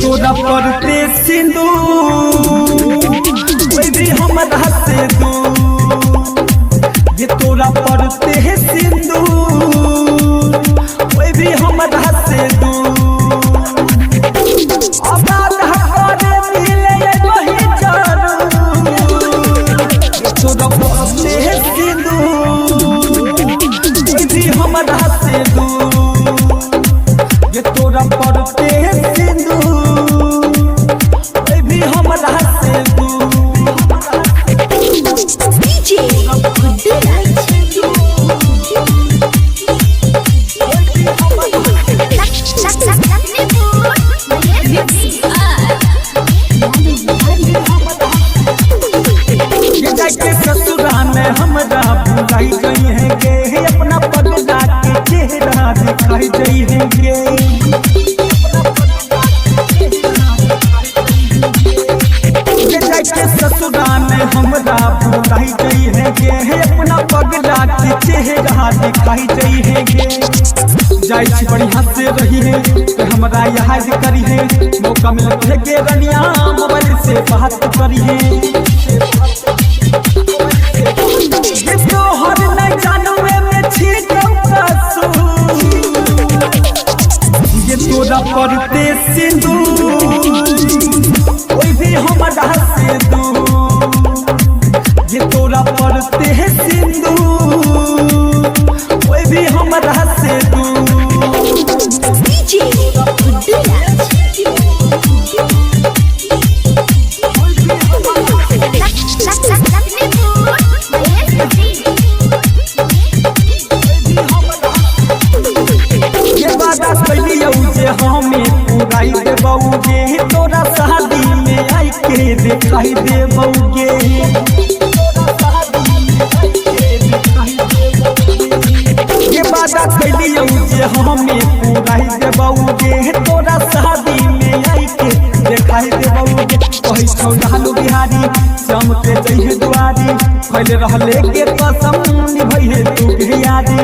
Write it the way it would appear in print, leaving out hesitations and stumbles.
तोरा पड़ते सिंदूर भी हमरा से दूर, ये तोरा पड़ते है सिंदूर भी हमरा से दूर। आबाद हमारे मिले वही जरूर, ये तोरा पड़ते है सिंदूर भी हमरा से दूर, ये तोरा पड़ते है सिंदूर ससुरा में हमरा भुलाई गई है गे, अपना पगला के चेहरा दिखाई गई है गे। ससुरा में हमरा भुलाई गई है गे, अपना पगला के चेहरा दिखाई गई है गे। जाई छी बढ़िया से रही है तो हमरा याद करी है, मौका मिलत है गे रनिया मोबाइल से बात करी है। ये तोरा पड़ते सिंदूर भी हमरा से दूर, ये तोरा पड़ते है सिंदूर भी हमरा से दूर। हमें पुराई देबौगे, तोरा शादी में आई के दिखाई देबौगे। ये वादा कैलियौ जे हमें पुराई देबौगे, तोरा शादी में आई के दिखाई देबौगे। कहै छौ लालू बिहारी श्याम के जइहे दुआरी, खैले रहले के कसम निभैहे तू यारी।